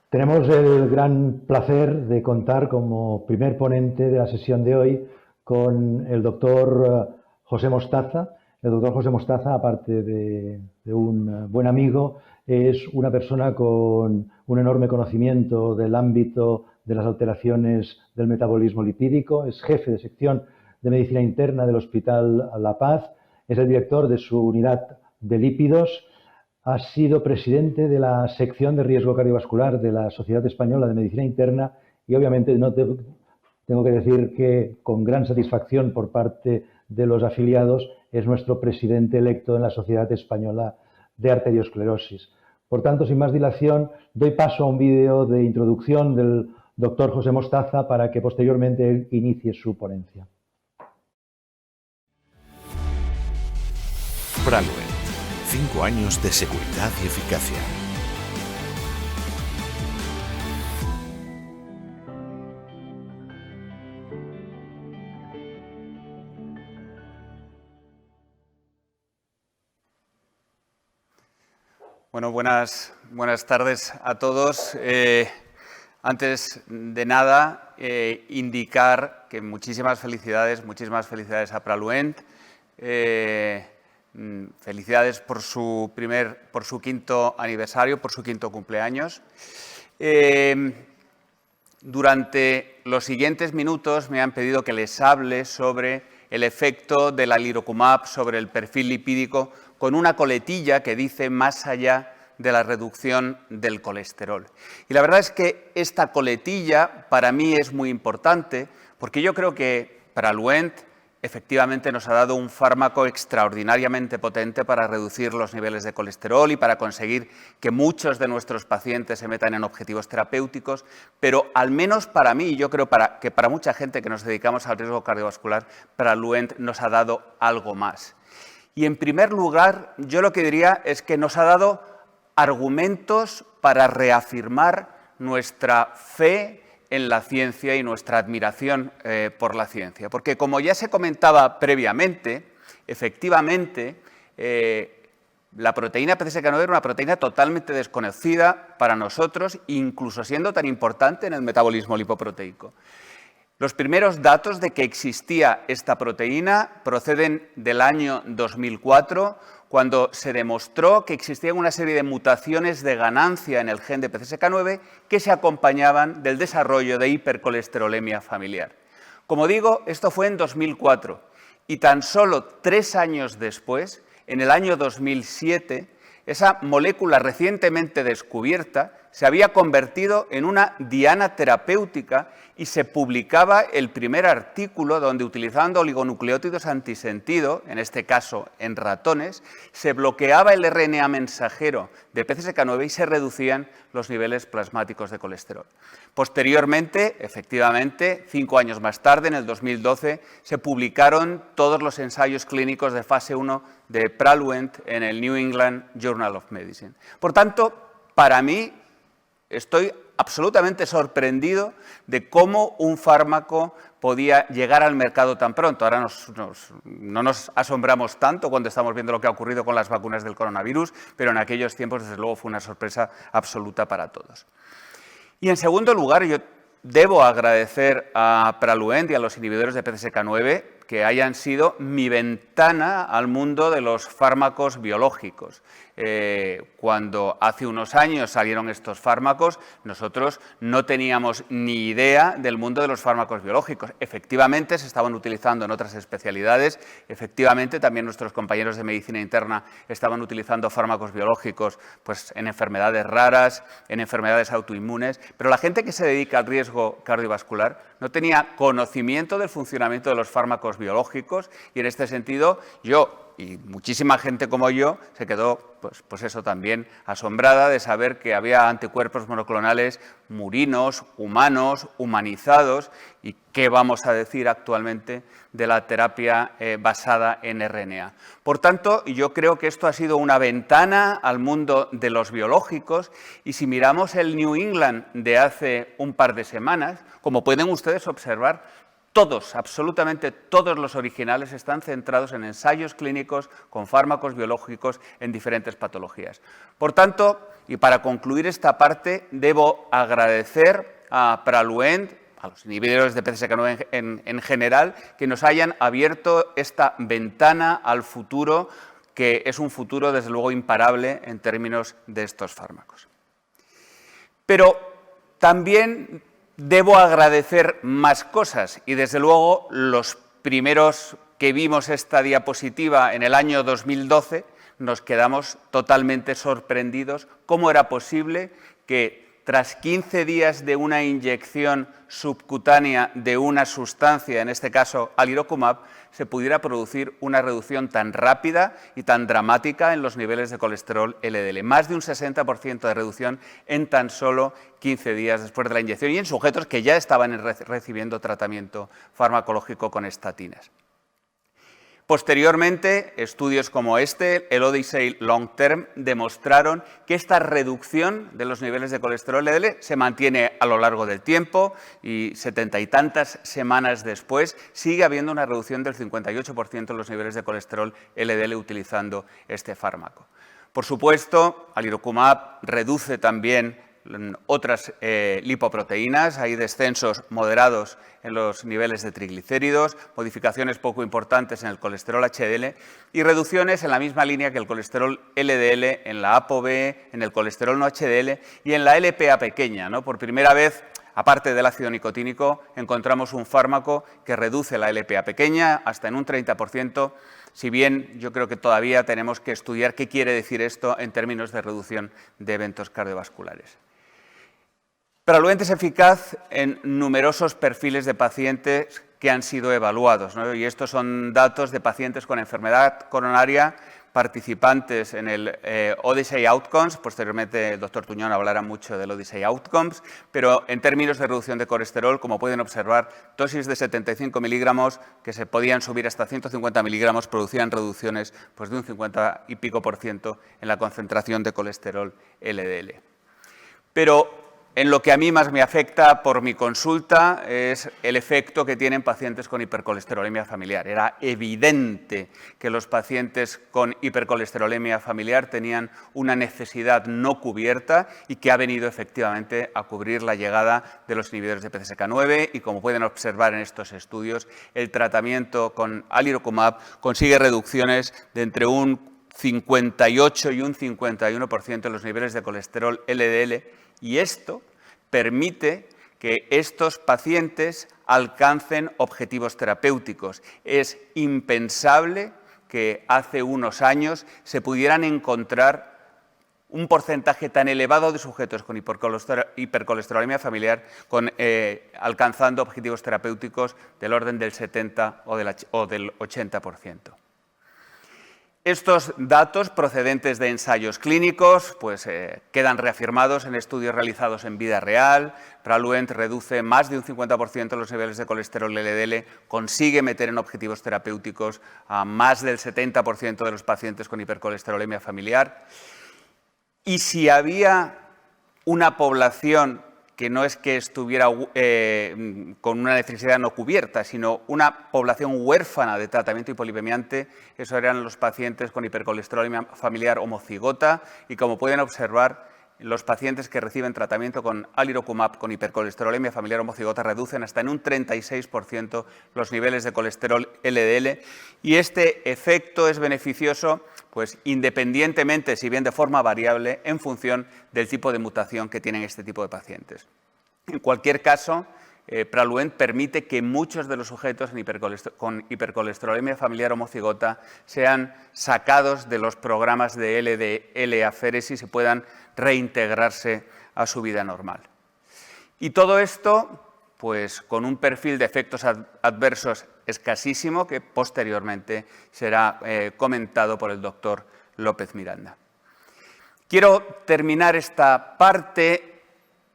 Tenemos el gran placer de contar como primer ponente de la sesión de hoy con el doctor José Mostaza. El doctor José Mostaza, aparte de un buen amigo, es una persona con un enorme conocimiento del ámbito de las alteraciones del metabolismo lipídico, es jefe de sección de medicina interna del Hospital La Paz, es el director de su unidad de lípidos. Ha sido presidente de la sección de riesgo cardiovascular de la Sociedad Española de Medicina Interna y obviamente tengo que decir que con gran satisfacción por parte de los afiliados es nuestro presidente electo en la Sociedad Española de Arteriosclerosis. Por tanto, sin más dilación, doy paso a un vídeo de introducción del doctor José Mostaza para que posteriormente él inicie su ponencia. Praluent, 5 años de seguridad y eficacia. Bueno, buenas tardes a todos. Antes de nada, indicar que muchísimas felicidades a Praluent. Felicidades por su quinto aniversario, por su quinto cumpleaños. Durante los siguientes minutos me han pedido que les hable sobre el efecto de la lirokumab sobre el perfil lipídico con una coletilla que dice más allá de la reducción del colesterol. Y la verdad es que esta coletilla para mí es muy importante porque yo creo que Praluent efectivamente nos ha dado un fármaco extraordinariamente potente para reducir los niveles de colesterol y para conseguir que muchos de nuestros pacientes se metan en objetivos terapéuticos, pero al menos para mí, y yo creo que para mucha gente que nos dedicamos al riesgo cardiovascular, Praluent nos ha dado algo más. Y en primer lugar, yo lo que diría es que nos ha dado argumentos para reafirmar nuestra fe en la ciencia y nuestra admiración por la ciencia. Porque como ya se comentaba previamente, efectivamente, la proteína PCSK9 era una proteína totalmente desconocida para nosotros, incluso siendo tan importante en el metabolismo lipoproteico. Los primeros datos de que existía esta proteína proceden del año 2004, cuando se demostró que existían una serie de mutaciones de ganancia en el gen de PCSK9 que se acompañaban del desarrollo de hipercolesterolemia familiar. Como digo, esto fue en 2004 y tan solo 3 años después, en el año 2007, esa molécula recientemente descubierta se había convertido en una diana terapéutica y se publicaba el primer artículo donde, utilizando oligonucleótidos antisentido, en este caso en ratones, se bloqueaba el RNA mensajero de PCSK9 y se reducían los niveles plasmáticos de colesterol. Posteriormente, efectivamente, 5 años más tarde, en el 2012, se publicaron todos los ensayos clínicos de fase 1 de Praluent en el New England Journal of Medicine. Por tanto, para mí, estoy absolutamente sorprendido de cómo un fármaco podía llegar al mercado tan pronto. Ahora no nos asombramos tanto cuando estamos viendo lo que ha ocurrido con las vacunas del coronavirus, pero en aquellos tiempos, desde luego, fue una sorpresa absoluta para todos. Y en segundo lugar, yo debo agradecer a Praluent y a los inhibidores de PCSK9 que hayan sido mi ventana al mundo de los fármacos biológicos. Cuando hace unos años salieron estos fármacos, nosotros no teníamos ni idea del mundo de los fármacos biológicos. Efectivamente, se estaban utilizando en otras especialidades, efectivamente también nuestros compañeros de medicina interna estaban utilizando fármacos biológicos pues, en enfermedades raras, en enfermedades autoinmunes, pero la gente que se dedica al riesgo cardiovascular no tenía conocimiento del funcionamiento de los fármacos biológicos y en este sentido yo y muchísima gente como yo se quedó pues eso también asombrada de saber que había anticuerpos monoclonales murinos, humanos, humanizados y qué vamos a decir actualmente de la terapia basada en RNA. Por tanto, yo creo que esto ha sido una ventana al mundo de los biológicos y si miramos el New England de hace un par de semanas, como pueden ustedes observar, Todos, absolutamente todos los originales están centrados en ensayos clínicos con fármacos biológicos en diferentes patologías. Por tanto, y para concluir esta parte, debo agradecer a Praluent, a los inhibidores de PCSK9 en general, que nos hayan abierto esta ventana al futuro, que es un futuro, desde luego, imparable en términos de estos fármacos. Pero también debo agradecer más cosas y, desde luego, los primeros que vimos esta diapositiva en el año 2012 nos quedamos totalmente sorprendidos cómo era posible que tras 15 días de una inyección subcutánea de una sustancia, en este caso alirocumab, se pudiera producir una reducción tan rápida y tan dramática en los niveles de colesterol LDL. Más de un 60% de reducción en tan solo 15 días después de la inyección y en sujetos que ya estaban recibiendo tratamiento farmacológico con estatinas. Posteriormente, estudios como este, el Odyssey Long Term, demostraron que esta reducción de los niveles de colesterol LDL se mantiene a lo largo del tiempo y 70 y tantas semanas después sigue habiendo una reducción del 58% en los niveles de colesterol LDL utilizando este fármaco. Por supuesto, alirocumab reduce también otras lipoproteínas, hay descensos moderados en los niveles de triglicéridos, modificaciones poco importantes en el colesterol HDL y reducciones en la misma línea que el colesterol LDL, en la ApoB, en el colesterol no HDL y en la LPA pequeña, ¿no? Por primera vez, aparte del ácido nicotínico, encontramos un fármaco que reduce la LPA pequeña hasta en un 30%, si bien yo creo que todavía tenemos que estudiar qué quiere decir esto en términos de reducción de eventos cardiovasculares. Praluent es eficaz en numerosos perfiles de pacientes que han sido evaluados, ¿no? Y estos son datos de pacientes con enfermedad coronaria, participantes en el Odyssey Outcomes. Posteriormente el doctor Tuñón hablará mucho del Odyssey Outcomes, pero en términos de reducción de colesterol, como pueden observar, dosis de 75 miligramos que se podían subir hasta 150 miligramos producían reducciones pues, de un 50 y pico % en la concentración de colesterol LDL. Pero en lo que a mí más me afecta por mi consulta es el efecto que tienen pacientes con hipercolesterolemia familiar. Era evidente que los pacientes con hipercolesterolemia familiar tenían una necesidad no cubierta y que ha venido efectivamente a cubrir la llegada de los inhibidores de PCSK9 y, como pueden observar en estos estudios, el tratamiento con alirocumab consigue reducciones de entre un 58 y un 51% en los niveles de colesterol LDL. Y esto permite que estos pacientes alcancen objetivos terapéuticos. Es impensable que hace unos años se pudieran encontrar un porcentaje tan elevado de sujetos con hipercolesterolemia familiar alcanzando objetivos terapéuticos del orden del 70 o del 80%. Estos datos procedentes de ensayos clínicos pues, quedan reafirmados en estudios realizados en vida real. Praluent reduce más de un 50% los niveles de colesterol LDL, consigue meter en objetivos terapéuticos a más del 70% de los pacientes con hipercolesterolemia familiar. Y si había una población que no es que estuviera con una necesidad no cubierta, sino una población huérfana de tratamiento hipolipemiante, esos eran los pacientes con hipercolesterolemia familiar homocigota y, como pueden observar, los pacientes que reciben tratamiento con alirocumab con hipercolesterolemia familiar homocigota reducen hasta en un 36% los niveles de colesterol LDL y este efecto es beneficioso pues, independientemente, si bien de forma variable, en función del tipo de mutación que tienen este tipo de pacientes. En cualquier caso, Praluent permite que muchos de los sujetos con hipercolesterolemia familiar homocigota sean sacados de los programas de LDL-aféresis y puedan reintegrarse a su vida normal. Y todo esto pues, con un perfil de efectos adversos escasísimo que posteriormente será comentado por el doctor López Miranda. Quiero terminar esta parte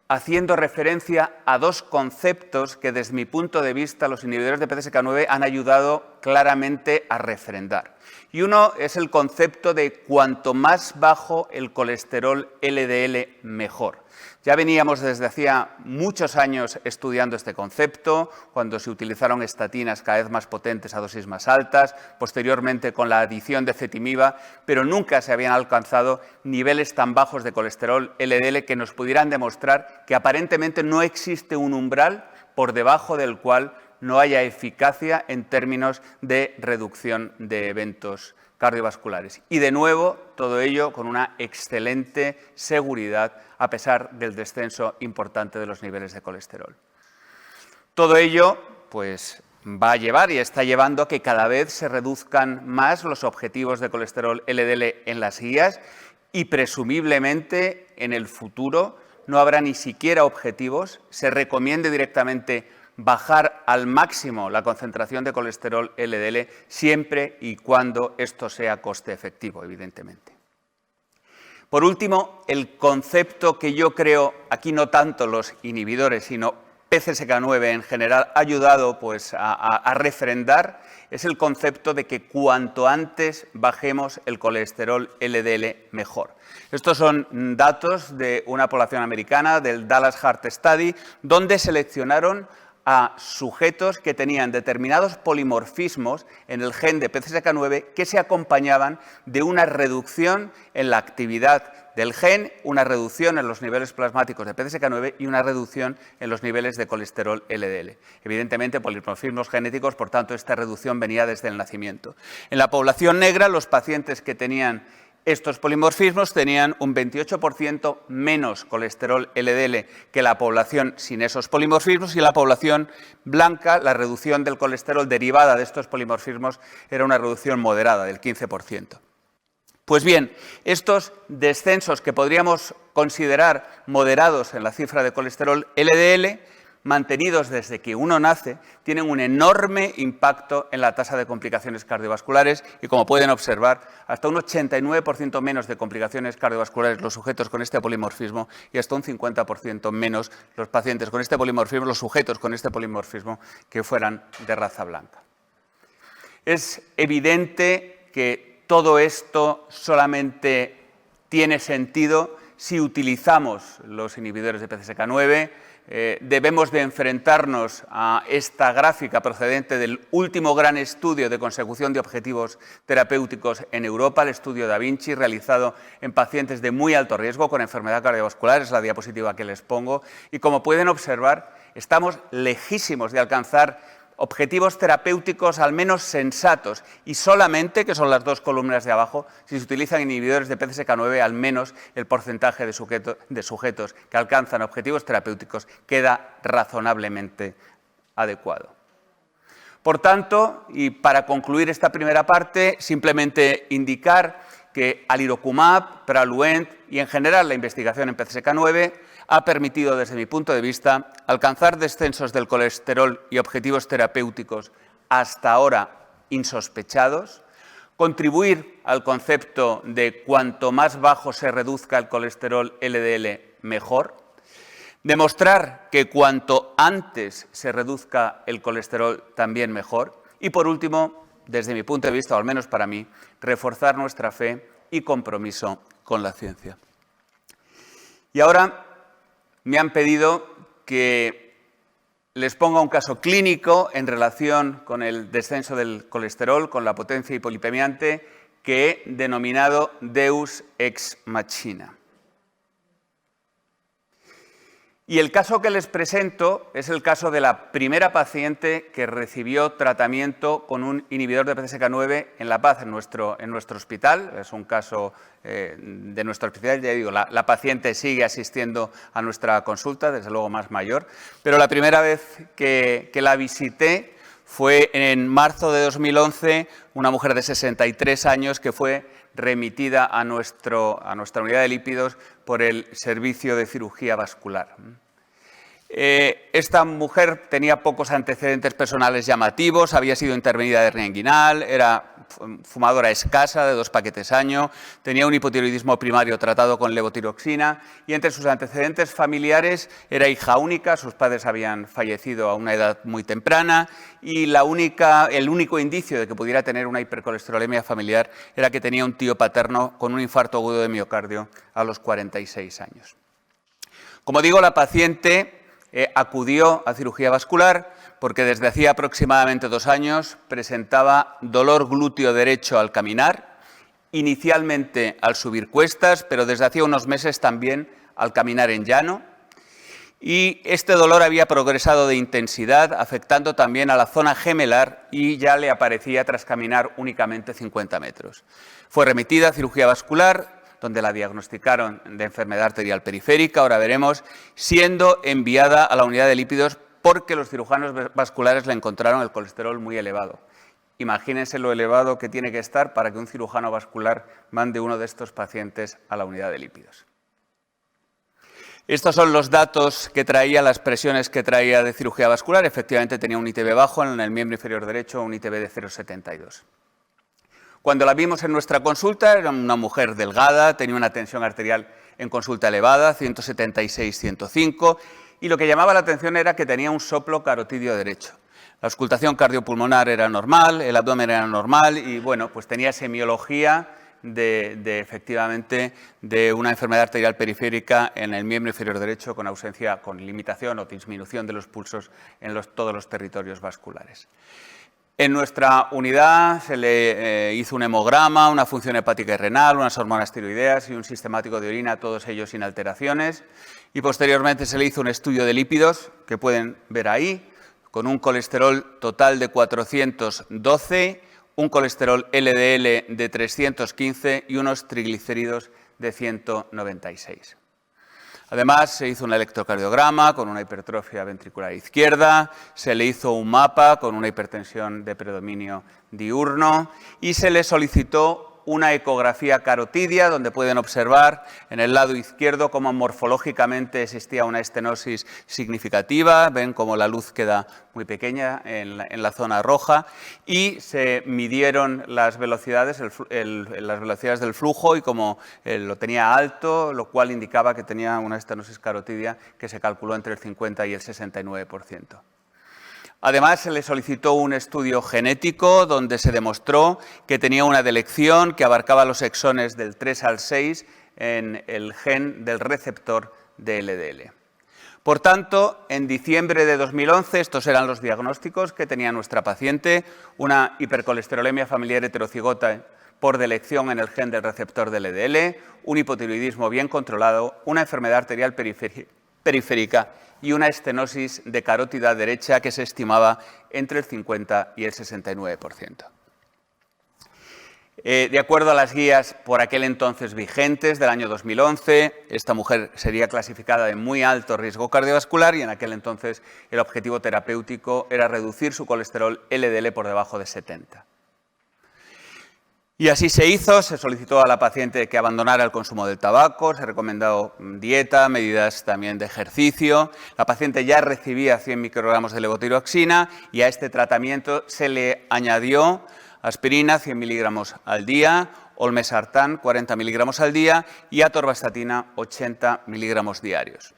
haciendo referencia a dos conceptos que, desde mi punto de vista, los inhibidores de PCSK9 han ayudado claramente a refrendar. Y uno es el concepto de cuanto más bajo el colesterol LDL, mejor. Ya veníamos desde hacía muchos años estudiando este concepto, cuando se utilizaron estatinas cada vez más potentes a dosis más altas, posteriormente con la adición de ezetimiba, pero nunca se habían alcanzado niveles tan bajos de colesterol LDL que nos pudieran demostrar que aparentemente no existe un umbral por debajo del cual no haya eficacia en términos de reducción de eventos cardiovasculares. Y de nuevo, todo ello con una excelente seguridad a pesar del descenso importante de los niveles de colesterol. Todo ello, pues, va a llevar y está llevando a que cada vez se reduzcan más los objetivos de colesterol LDL en las guías y presumiblemente en el futuro no habrá ni siquiera objetivos, se recomiende directamente bajar al máximo la concentración de colesterol LDL siempre y cuando esto sea coste efectivo, evidentemente. Por último, el concepto que yo creo, aquí no tanto los inhibidores, sino PCSK9 en general, ha ayudado pues, a refrendar, es el concepto de que cuanto antes bajemos el colesterol LDL, mejor. Estos son datos de una población americana, del Dallas Heart Study, donde seleccionaron a sujetos que tenían determinados polimorfismos en el gen de PCSK9 que se acompañaban de una reducción en la actividad del gen, una reducción en los niveles plasmáticos de PCSK9 y una reducción en los niveles de colesterol LDL. Evidentemente, polimorfismos genéticos, por tanto, esta reducción venía desde el nacimiento. En la población negra, los pacientes que tenían estos polimorfismos tenían un 28% menos colesterol LDL que la población sin esos polimorfismos, y en la población blanca la reducción del colesterol derivada de estos polimorfismos era una reducción moderada del 15%. Pues bien, estos descensos que podríamos considerar moderados en la cifra de colesterol LDL, mantenidos desde que uno nace, tienen un enorme impacto en la tasa de complicaciones cardiovasculares y, como pueden observar, hasta un 89% menos de complicaciones cardiovasculares los sujetos con este polimorfismo y hasta un 50% menos los pacientes con este polimorfismo, los sujetos con este polimorfismo que fueran de raza blanca. Es evidente que todo esto solamente tiene sentido si utilizamos los inhibidores de PCSK9. Debemos de enfrentarnos a esta gráfica procedente del último gran estudio de consecución de objetivos terapéuticos en Europa, el estudio Da Vinci, realizado en pacientes de muy alto riesgo con enfermedad cardiovascular, es la diapositiva que les pongo, y como pueden observar, estamos lejísimos de alcanzar objetivos terapéuticos al menos sensatos, y solamente, que son las dos columnas de abajo, si se utilizan inhibidores de PCSK9, al menos el porcentaje de sujetos que alcanzan objetivos terapéuticos queda razonablemente adecuado. Por tanto, y para concluir esta primera parte, simplemente indicar que alirocumab, Praluent y en general la investigación en PCSK9 ha permitido, desde mi punto de vista, alcanzar descensos del colesterol y objetivos terapéuticos hasta ahora insospechados, contribuir al concepto de cuanto más bajo se reduzca el colesterol LDL, mejor, demostrar que cuanto antes se reduzca el colesterol, también mejor, y por último, desde mi punto de vista, o al menos para mí, reforzar nuestra fe y compromiso con la ciencia. Y ahora me han pedido que les ponga un caso clínico en relación con el descenso del colesterol, con la potencia hipolipemiante, que he denominado Deus ex machina. Y el caso que les presento es el caso de la primera paciente que recibió tratamiento con un inhibidor de PCSK9 en La Paz, en nuestro hospital. Es un caso de nuestro hospital, ya digo, la paciente sigue asistiendo a nuestra consulta, desde luego más mayor, pero la primera vez que la visité fue en marzo de 2011, una mujer de 63 años que fue remitida a nuestra unidad de lípidos por el servicio de cirugía vascular. Esta mujer tenía pocos antecedentes personales llamativos, había sido intervenida de hernia inguinal, era fumadora escasa de 2 paquetes año, tenía un hipotiroidismo primario tratado con levotiroxina y entre sus antecedentes familiares era hija única, sus padres habían fallecido a una edad muy temprana y el único indicio de que pudiera tener una hipercolesterolemia familiar era que tenía un tío paterno con un infarto agudo de miocardio a los 46 años. Como digo, la paciente acudió a cirugía vascular porque desde hacía aproximadamente 2 años presentaba dolor glúteo derecho al caminar, inicialmente al subir cuestas, pero desde hacía unos meses también al caminar en llano. Y este dolor había progresado de intensidad, afectando también a la zona gemelar y ya le aparecía tras caminar únicamente 50 metros. Fue remitida a cirugía vascular, donde la diagnosticaron de enfermedad arterial periférica, ahora veremos, siendo enviada a la unidad de lípidos porque los cirujanos vasculares le encontraron el colesterol muy elevado. Imagínense lo elevado que tiene que estar para que un cirujano vascular mande uno de estos pacientes a la unidad de lípidos. Estos son los datos que traía, las presiones que traía de cirugía vascular. Efectivamente tenía un ITB bajo en el miembro inferior derecho, un ITB de 0,72. Cuando la vimos en nuestra consulta, era una mujer delgada, tenía una tensión arterial en consulta elevada, 176-105, y lo que llamaba la atención era que tenía un soplo carotidio derecho. La auscultación cardiopulmonar era normal, el abdomen era normal y, bueno, pues tenía semiología efectivamente de una enfermedad arterial periférica en el miembro inferior derecho con ausencia, con limitación o disminución de los pulsos en todos los territorios vasculares. En nuestra unidad se le hizo un hemograma, una función hepática y renal, unas hormonas tiroideas y un sistemático de orina, todos ellos sin alteraciones. Y posteriormente se le hizo un estudio de lípidos, que pueden ver ahí, con un colesterol total de 412, un colesterol LDL de 315 y unos triglicéridos de 196. Además, se hizo un electrocardiograma con una hipertrofia ventricular izquierda, se le hizo un mapa con una hipertensión de predominio diurno y se le solicitó una ecografía carotidia donde pueden observar en el lado izquierdo cómo morfológicamente existía una estenosis significativa, ven cómo la luz queda muy pequeña en la zona roja y se midieron las velocidades, las velocidades del flujo y como lo tenía alto, lo cual indicaba que tenía una estenosis carotidia que se calculó entre el 50 y el 69%. Además, se le solicitó un estudio genético donde se demostró que tenía una delección que abarcaba los exones del 3 al 6 en el gen del receptor de LDL. Por tanto, en diciembre de 2011, estos eran los diagnósticos que tenía nuestra paciente, una hipercolesterolemia familiar heterocigota por delección en el gen del receptor de LDL, un hipotiroidismo bien controlado, una enfermedad arterial periférica y una estenosis de carótida derecha que se estimaba entre el 50 y el 69%. De acuerdo a las guías por aquel entonces vigentes del año 2011, esta mujer sería clasificada de muy alto riesgo cardiovascular y en aquel entonces el objetivo terapéutico era reducir su colesterol LDL por debajo de 70. Y así se hizo, se solicitó a la paciente que abandonara el consumo del tabaco, se recomendó dieta, medidas también de ejercicio. La paciente ya recibía 100 microgramos de levotiroxina y a este tratamiento se le añadió aspirina 100 miligramos al día, olmesartán 40 miligramos al día y atorvastatina 80 miligramos diarios.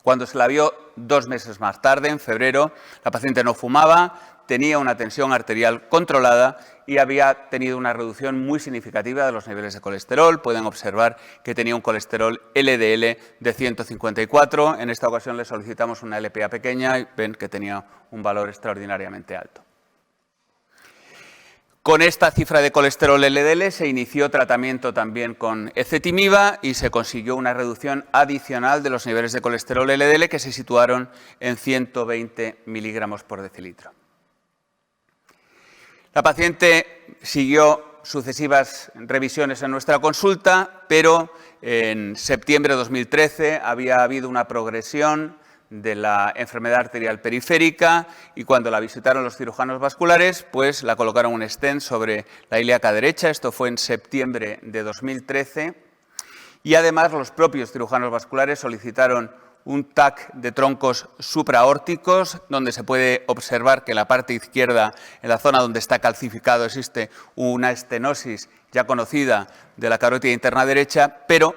Cuando se la vio 2 meses más tarde, en febrero, la paciente no fumaba, tenía una tensión arterial controlada y había tenido una reducción muy significativa de los niveles de colesterol. Pueden observar que tenía un colesterol LDL de 154. En esta ocasión le solicitamos una LPA pequeña y ven que tenía un valor extraordinariamente alto. Con esta cifra de colesterol LDL se inició tratamiento también con ezetimiba y se consiguió una reducción adicional de los niveles de colesterol LDL que se situaron en 120 miligramos por decilitro. La paciente siguió sucesivas revisiones en nuestra consulta, pero en septiembre de 2013 había habido una progresión de la enfermedad arterial periférica y cuando la visitaron los cirujanos vasculares, pues la colocaron un stent sobre la ilíaca derecha. Esto fue en septiembre de 2013 y además los propios cirujanos vasculares solicitaron un TAC de troncos supraórticos, donde se puede observar que en la parte izquierda, en la zona donde está calcificado, existe una estenosis ya conocida de la carótida interna derecha, pero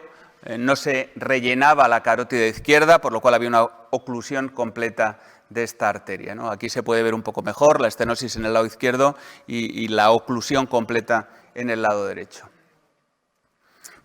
no se rellenaba la carótida izquierda, por lo cual había una oclusión completa de esta arteria, ¿no? Aquí se puede ver un poco mejor la estenosis en el lado izquierdo y la oclusión completa en el lado derecho.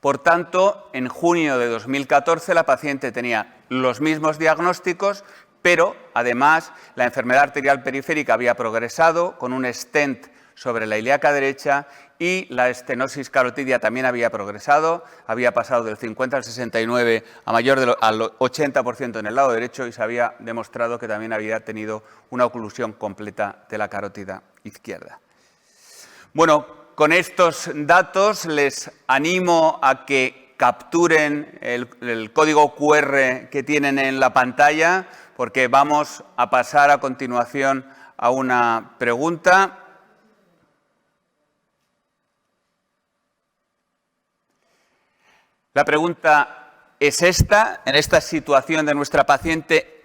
Por tanto, en junio de 2014 la paciente tenía los mismos diagnósticos, pero además la enfermedad arterial periférica había progresado con un stent sobre la ilíaca derecha y la estenosis carotidia también había progresado, había pasado del 50 al 69 a mayor al 80% en el lado derecho y se había demostrado que también había tenido una oclusión completa de la carótida izquierda. Bueno, con estos datos les animo a que capturen el código QR que tienen en la pantalla, porque vamos a pasar a continuación a una pregunta. La pregunta es esta: en esta situación de nuestra paciente,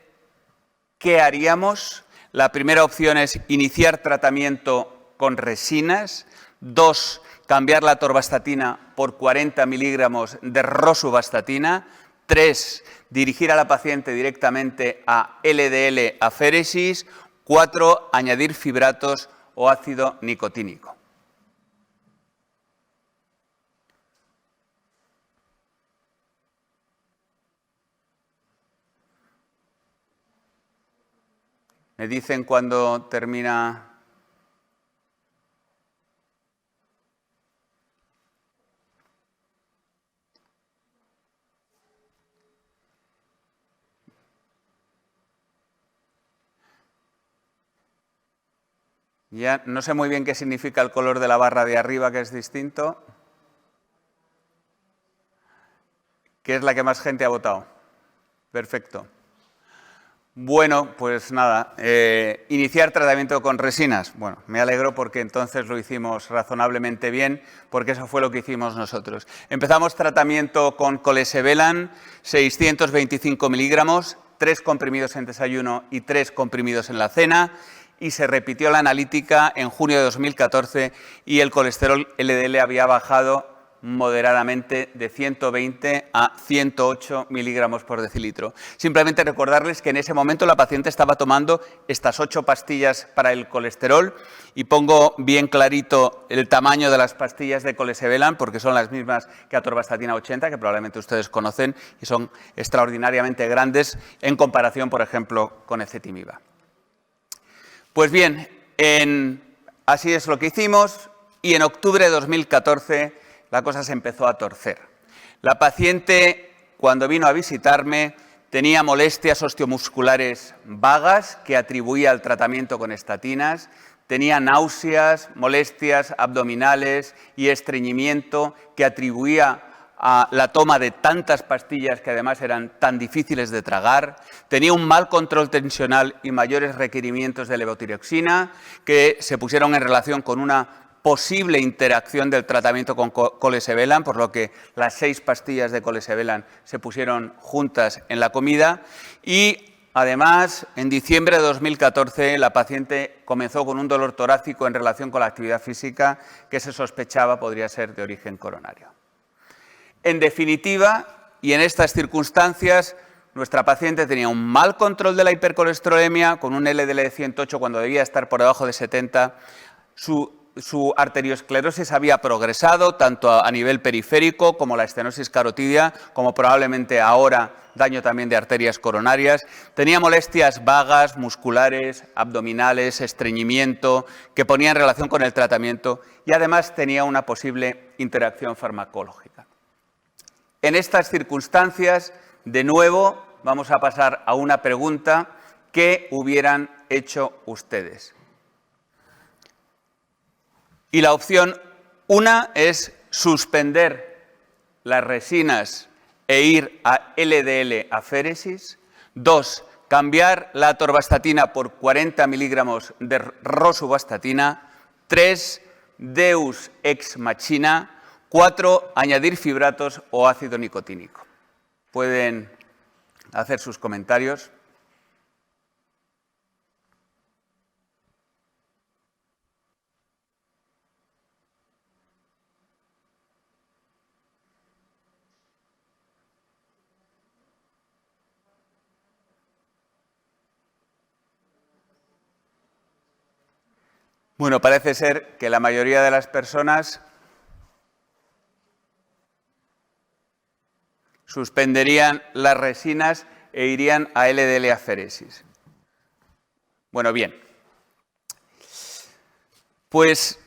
¿qué haríamos? La primera opción es iniciar tratamiento con resinas. 2, cambiar la atorvastatina por 40 miligramos de rosuvastatina. 3, dirigir a la paciente directamente a LDL aféresis. 4, añadir fibratos o ácido nicotínico. Me dicen cuando termina. Ya no sé muy bien qué significa el color de la barra de arriba, que es distinto. ¿Qué es la que más gente ha votado? Perfecto. Bueno, pues nada, iniciar tratamiento con resinas. Bueno, me alegro porque entonces lo hicimos razonablemente bien, porque eso fue lo que hicimos nosotros. Empezamos tratamiento con colesevelan, 625 miligramos, 3 comprimidos en desayuno y 3 comprimidos en la cena, y se repitió la analítica en junio de 2014 y el colesterol LDL había bajado moderadamente de 120 a 108 miligramos por decilitro. Simplemente recordarles que en ese momento la paciente estaba tomando estas 8 pastillas para el colesterol, y pongo bien clarito el tamaño de las pastillas de colesevelan porque son las mismas que atorvastatina 80, que probablemente ustedes conocen, y son extraordinariamente grandes en comparación, por ejemplo, con ezetimiba. Pues bien, así es lo que hicimos, y en octubre de 2014 la cosa se empezó a torcer. La paciente, cuando vino a visitarme, tenía molestias osteomusculares vagas que atribuía al tratamiento con estatinas, tenía náuseas, molestias abdominales y estreñimiento que atribuía a la toma de tantas pastillas que además eran tan difíciles de tragar, tenía un mal control tensional y mayores requerimientos de levotiroxina que se pusieron en relación con una posible interacción del tratamiento con colesevelan, por lo que las 6 pastillas de colesevelan se pusieron juntas en la comida, y además en diciembre de 2014 la paciente comenzó con un dolor torácico en relación con la actividad física que se sospechaba podría ser de origen coronario. En definitiva, y en estas circunstancias, nuestra paciente tenía un mal control de la hipercolesterolemia, con un LDL de 108 cuando debía estar por debajo de 70. Su arteriosclerosis había progresado tanto a nivel periférico como la estenosis carotidia, como probablemente ahora daño también de arterias coronarias. Tenía molestias vagas, musculares, abdominales, estreñimiento, que ponía en relación con el tratamiento, y además tenía una posible interacción farmacológica. En estas circunstancias, de nuevo, vamos a pasar a una pregunta: ¿qué hubieran hecho ustedes? Y la opción 1 es suspender las resinas e ir a LDL aféresis. 2, cambiar la atorvastatina por 40 miligramos de rosuvastatina. 3, deus ex machina. 4, añadir fibratos o ácido nicotínico. Pueden hacer sus comentarios. Bueno, parece ser que la mayoría de las personas suspenderían las resinas e irían a LDL aferesis. Bueno, bien. Pues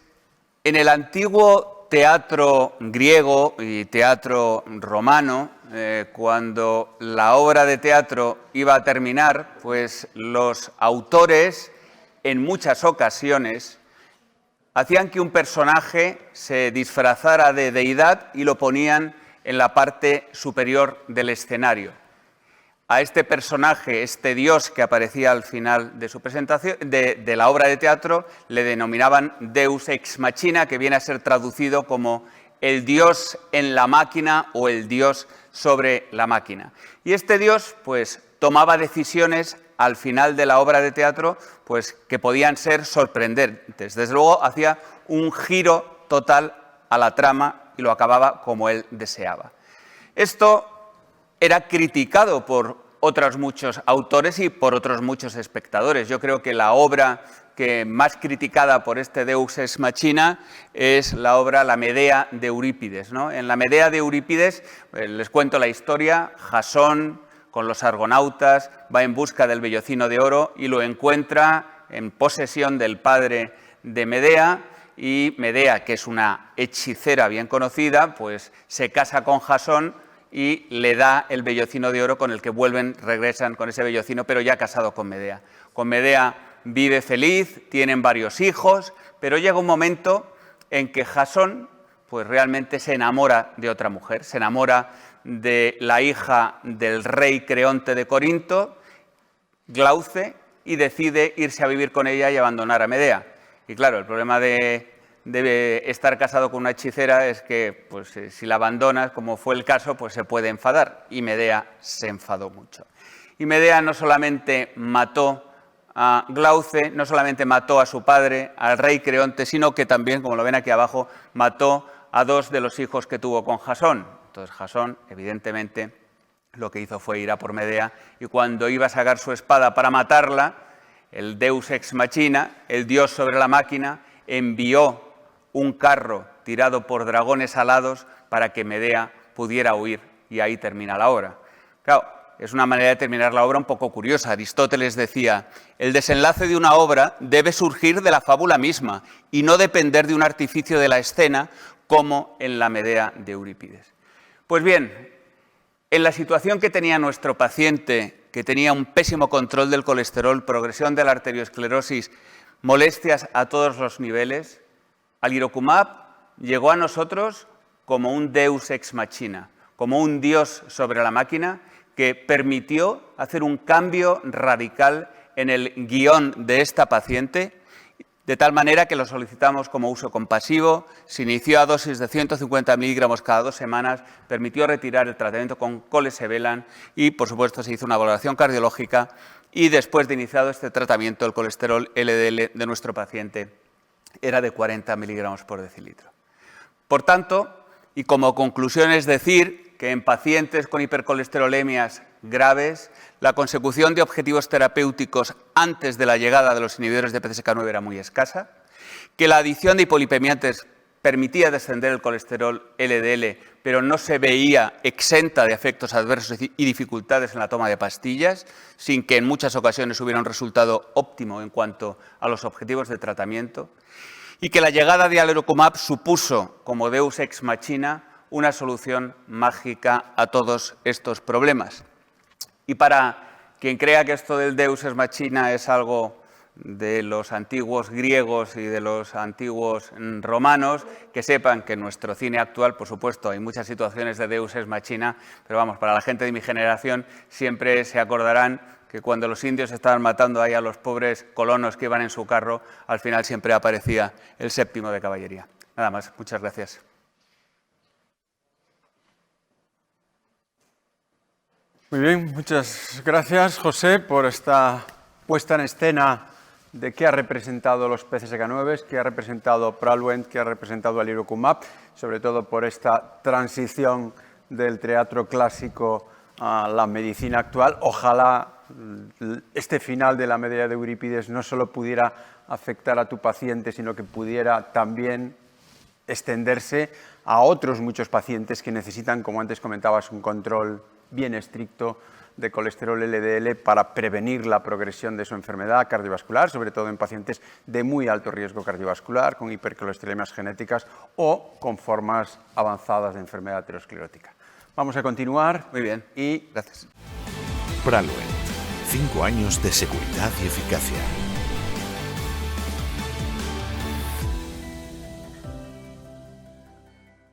en el antiguo teatro griego y teatro romano, cuando la obra de teatro iba a terminar, pues los autores, en muchas ocasiones, hacían que un personaje se disfrazara de deidad y lo ponían en la parte superior del escenario. A este personaje, este dios que aparecía al final de su presentación, de la obra de teatro, le denominaban Deus ex machina, que viene a ser traducido como el dios en la máquina o el dios sobre la máquina. Y este dios, pues, tomaba decisiones al final de la obra de teatro, pues, que podían ser sorprendentes. Desde luego, hacía un giro total a la trama y lo acababa como él deseaba. Esto era criticado por otros muchos autores y por otros muchos espectadores. Yo creo que la obra que más criticada por este Deus ex machina es la obra La Medea de Eurípides, ¿no? En la Medea de Eurípides, les cuento la historia, Jasón, con los argonautas, va en busca del vellocino de oro y lo encuentra en posesión del padre de Medea, y Medea, que es una hechicera bien conocida, pues se casa con Jasón y le da el vellocino de oro con el que regresan con ese vellocino, pero ya casado con Medea. Con Medea vive feliz, tienen varios hijos, pero llega un momento en que Jasón pues realmente se enamora de otra mujer, se enamora de la hija del rey Creonte de Corinto, Glauce, y decide irse a vivir con ella y abandonar a Medea. Y claro, el problema de estar casado con una hechicera es que pues, si la abandonas, como fue el caso, pues se puede enfadar, y Medea se enfadó mucho. Y Medea no solamente mató a Glauce, no solamente mató a su padre, al rey Creonte, sino que también, como lo ven aquí abajo, mató a 2 de los hijos que tuvo con Jasón. Entonces Jasón, evidentemente, lo que hizo fue ir a por Medea, y cuando iba a sacar su espada para matarla, el Deus ex machina, el dios sobre la máquina, envió un carro tirado por dragones alados para que Medea pudiera huir, y ahí termina la obra. Claro, es una manera de terminar la obra un poco curiosa. Aristóteles decía: el desenlace de una obra debe surgir de la fábula misma y no depender de un artificio de la escena, como en la Medea de Eurípides. Pues bien, en la situación que tenía nuestro paciente, que tenía un pésimo control del colesterol, progresión de la arteriosclerosis, molestias a todos los niveles, alirocumab llegó a nosotros como un Deus ex machina, como un dios sobre la máquina que permitió hacer un cambio radical en el guión de esta paciente, de tal manera que lo solicitamos como uso compasivo, se inició a dosis de 150 miligramos cada 2 semanas, permitió retirar el tratamiento con colesevelan y, por supuesto, se hizo una valoración cardiológica, y después de iniciado este tratamiento, el colesterol LDL de nuestro paciente era de 40 miligramos por decilitro. Por tanto, y como conclusión, es decir que en pacientes con hipercolesterolemias graves, la consecución de objetivos terapéuticos antes de la llegada de los inhibidores de PCSK9 era muy escasa, que la adición de hipolipemiantes permitía descender el colesterol LDL, pero no se veía exenta de efectos adversos y dificultades en la toma de pastillas, sin que en muchas ocasiones hubiera un resultado óptimo en cuanto a los objetivos de tratamiento, y que la llegada de alirocumab supuso, como Deus ex machina, una solución mágica a todos estos problemas. Y para quien crea que esto del Deus ex machina es algo de los antiguos griegos y de los antiguos romanos, que sepan que en nuestro cine actual, por supuesto, hay muchas situaciones de Deus ex machina, pero vamos, para la gente de mi generación siempre se acordarán que cuando los indios estaban matando ahí a los pobres colonos que iban en su carro, al final siempre aparecía el séptimo de caballería. Nada más, muchas gracias. Muy bien, muchas gracias, José, por esta puesta en escena de qué ha representado los PCSK9, qué ha representado Praluent, qué ha representado alirocumab, sobre todo por esta transición del teatro clásico a la medicina actual. Ojalá este final de la medalla de Eurípides no solo pudiera afectar a tu paciente, sino que pudiera también extenderse a otros muchos pacientes que necesitan, como antes comentabas, un control bien estricto de colesterol LDL para prevenir la progresión de su enfermedad cardiovascular, sobre todo en pacientes de muy alto riesgo cardiovascular, con hipercolesterolemias genéticas o con formas avanzadas de enfermedad aterosclerótica. Vamos a continuar. Muy bien. Y gracias. Praluent. 5 años de seguridad y eficacia.